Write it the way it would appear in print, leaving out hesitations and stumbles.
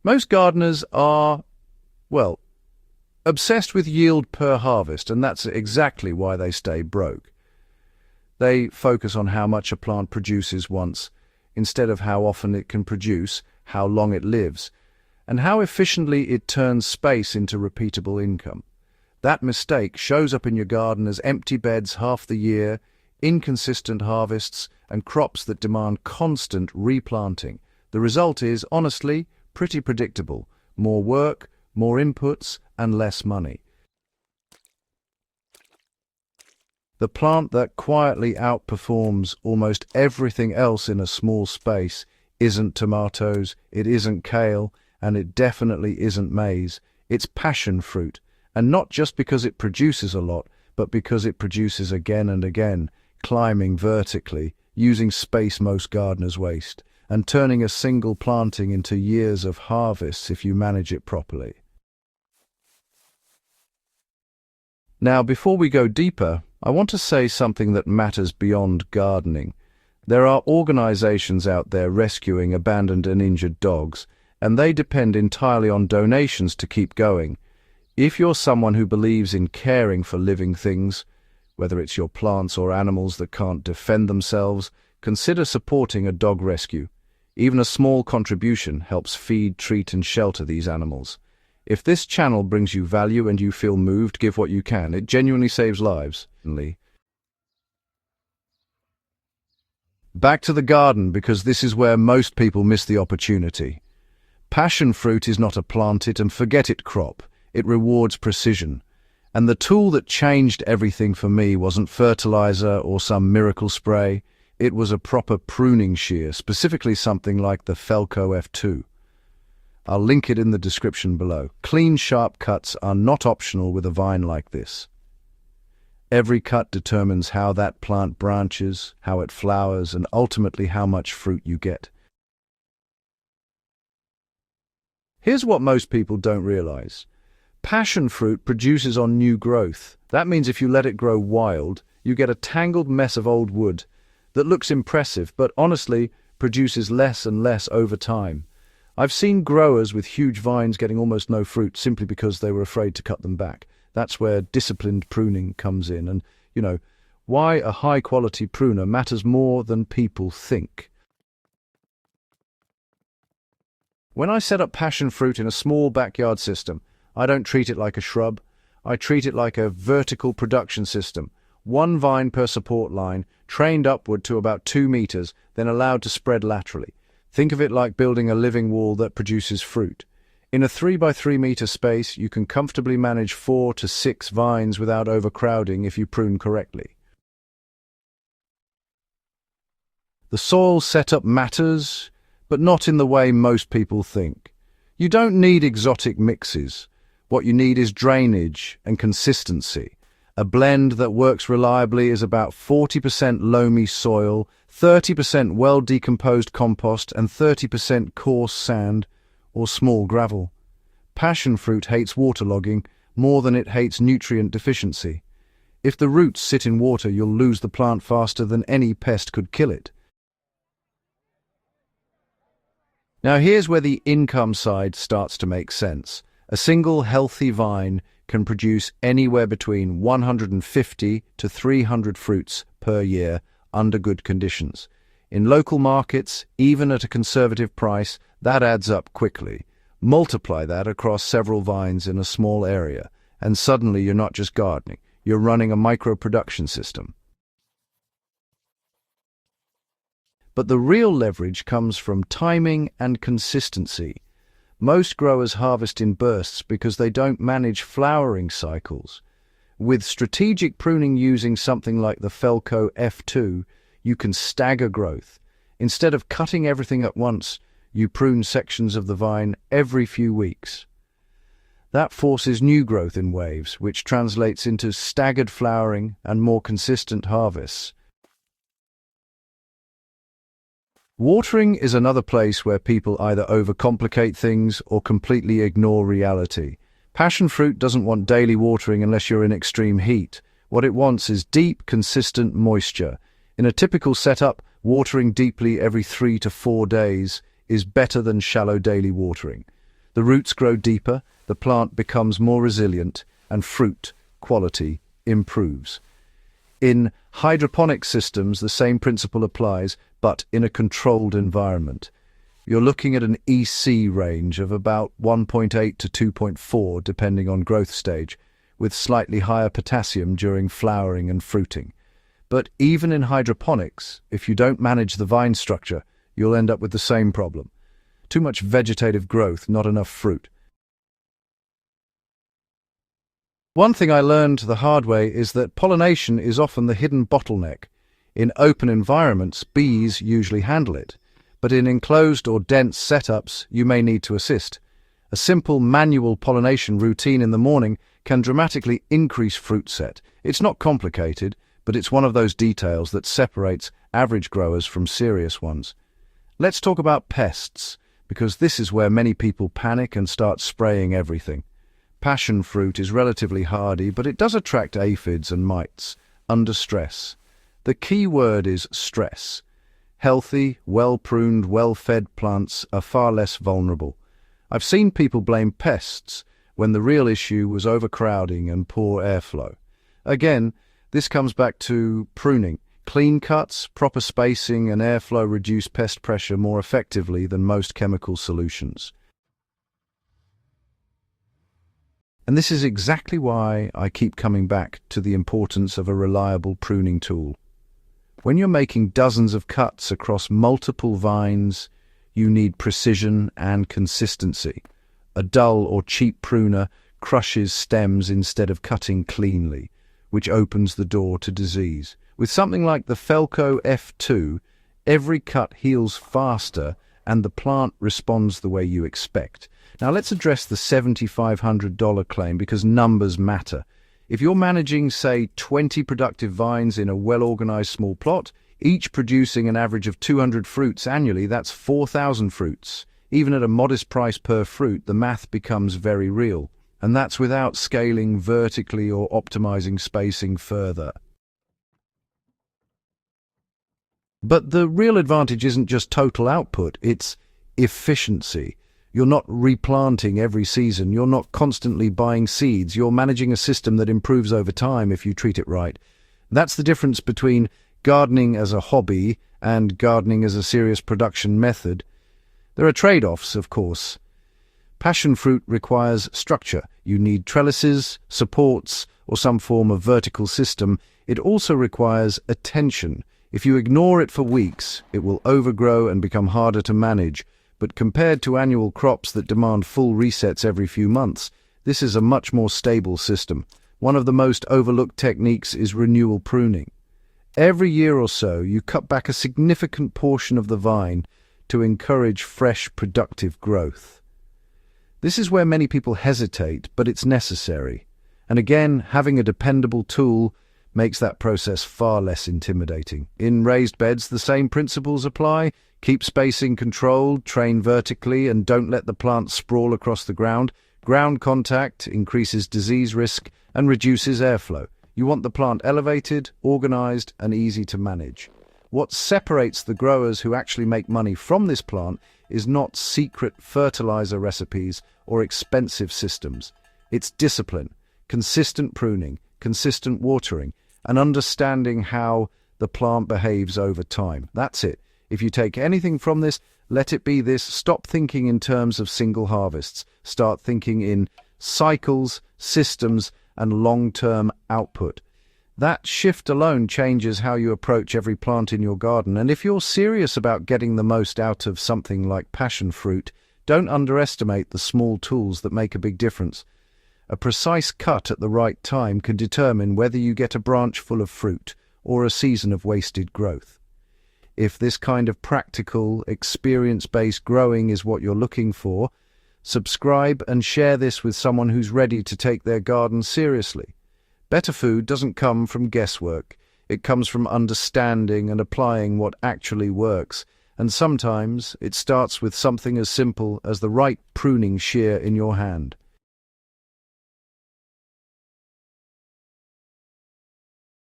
Most gardeners are, well, obsessed with yield per harvest, and that's exactly why they stay broke. They focus on how much a plant produces once, instead of how often it can produce, how long it lives, and how efficiently it turns space into repeatable income. That mistake shows up in your garden as empty beds half the year, inconsistent harvests, and crops that demand constant replanting. The result is, honestly, pretty predictable: more work, more inputs, and less money. The plant that quietly outperforms almost everything else in a small space isn't tomatoes, it isn't kale, and it definitely isn't maize. It's passion fruit, and not just because it produces a lot, but because it produces again and again, climbing vertically, using space most gardeners waste, and turning a single planting into years of harvests if you manage it properly. Now, before we go deeper, I want to say something that matters beyond gardening. There are organizations out there rescuing abandoned and injured dogs, and they depend entirely on donations to keep going. If you're someone who believes in caring for living things, whether it's your plants or animals that can't defend themselves, consider supporting a dog rescue. Even a small contribution helps feed, treat, and shelter these animals. If this channel brings you value and you feel moved, give what you can. It genuinely saves lives. Back to the garden, because this is where most people miss the opportunity. Passion fruit is not a plant it and forget it crop. It rewards precision. And the tool that changed everything for me wasn't fertilizer or some miracle spray. It was a proper pruning shear, specifically something like the Felco F2. I'll link it in the description below. Clean, sharp cuts are not optional with a vine like this. Every cut determines how that plant branches, how it flowers, and ultimately how much fruit you get. Here's what most people don't realize. Passion fruit produces on new growth. That means if you let it grow wild, you get a tangled mess of old wood that looks impressive, but honestly produces less and less over time. I've seen growers with huge vines getting almost no fruit simply because they were afraid to cut them back. That's where disciplined pruning comes in, and, why a high-quality pruner matters more than people think. When I set up passion fruit in a small backyard system, I don't treat it like a shrub. I treat it like a vertical production system. One vine per support line, trained upward to about 2 meters, then allowed to spread laterally. Think of it like building a living wall that produces fruit. In a 3 by 3 meter space, you can comfortably manage 4 to 6 vines without overcrowding if you prune correctly. The soil setup matters, but not in the way most people think. You don't need exotic mixes. What you need is drainage and consistency. A blend that works reliably is about 40% loamy soil, 30% well-decomposed compost, and 30% coarse sand or small gravel. Passion fruit hates waterlogging more than it hates nutrient deficiency. If the roots sit in water, you'll lose the plant faster than any pest could kill it. Now here's where the income side starts to make sense. A single healthy vine can produce anywhere between 150 to 300 fruits per year under good conditions. In local markets, even at a conservative price, that adds up quickly. Multiply that across several vines in a small area, and suddenly you're not just gardening, you're running a micro-production system. But the real leverage comes from timing and consistency. Most growers harvest in bursts because they don't manage flowering cycles. With strategic pruning using something like the Felco F2, you can stagger growth. Instead of cutting everything at once, you prune sections of the vine every few weeks. That forces new growth in waves, which translates into staggered flowering and more consistent harvests. Watering is another place where people either overcomplicate things or completely ignore reality. Passion fruit doesn't want daily watering unless you're in extreme heat. What it wants is deep, consistent moisture. In a typical setup, watering deeply every 3 to 4 days is better than shallow daily watering. The roots grow deeper, the plant becomes more resilient, and fruit quality improves. In hydroponic systems, the same principle applies, but in a controlled environment. You're looking at an EC range of about 1.8 to 2.4, depending on growth stage, with slightly higher potassium during flowering and fruiting. But even in hydroponics, if you don't manage the vine structure, you'll end up with the same problem. Too much vegetative growth, not enough fruit. One thing I learned the hard way is that pollination is often the hidden bottleneck. In open environments, bees usually handle it, but in enclosed or dense setups, you may need to assist. A simple manual pollination routine in the morning can dramatically increase fruit set. It's not complicated, but it's one of those details that separates average growers from serious ones. Let's talk about pests, because this is where many people panic and start spraying everything. Passion fruit is relatively hardy, but it does attract aphids and mites under stress. The key word is stress. Healthy, well-pruned, well-fed plants are far less vulnerable. I've seen people blame pests when the real issue was overcrowding and poor airflow. Again, this comes back to pruning. Clean cuts, proper spacing, and airflow reduce pest pressure more effectively than most chemical solutions. And this is exactly why I keep coming back to the importance of a reliable pruning tool. When you're making dozens of cuts across multiple vines, you need precision and consistency. A dull or cheap pruner crushes stems instead of cutting cleanly, which opens the door to disease. With something like the Felco F2, every cut heals faster and the plant responds the way you expect. Now let's address the $7,500 claim, because numbers matter. If you're managing, say, 20 productive vines in a well-organized small plot, each producing an average of 200 fruits annually, that's 4,000 fruits. Even at a modest price per fruit, the math becomes very real. And that's without scaling vertically or optimizing spacing further. But the real advantage isn't just total output, it's efficiency. You're not replanting every season, you're not constantly buying seeds, you're managing a system that improves over time if you treat it right. That's the difference between gardening as a hobby and gardening as a serious production method. There are trade-offs, of course. Passion fruit requires structure. You need trellises, supports, or some form of vertical system. It also requires attention. If you ignore it for weeks, it will overgrow and become harder to manage. But compared to annual crops that demand full resets every few months, this is a much more stable system. One of the most overlooked techniques is renewal pruning. Every year or so, you cut back a significant portion of the vine to encourage fresh, productive growth. This is where many people hesitate, but it's necessary. And again, having a dependable tool makes that process far less intimidating. In raised beds, the same principles apply. Keep spacing controlled, train vertically, and don't let the plant sprawl across the ground. Ground contact increases disease risk and reduces airflow. You want the plant elevated, organized, and easy to manage. What separates the growers who actually make money from this plant is not secret fertilizer recipes or expensive systems. It's discipline, consistent pruning, consistent watering, and understanding how the plant behaves over time. That's it. If you take anything from this, let it be this. Stop thinking in terms of single harvests. Start thinking in cycles, systems, and long-term output. That shift alone changes how you approach every plant in your garden. And if you're serious about getting the most out of something like passion fruit, don't underestimate the small tools that make a big difference. A precise cut at the right time can determine whether you get a branch full of fruit or a season of wasted growth. If this kind of practical, experience-based growing is what you're looking for, subscribe and share this with someone who's ready to take their garden seriously. Better food doesn't come from guesswork. It comes from understanding and applying what actually works. And sometimes it starts with something as simple as the right pruning shear in your hand.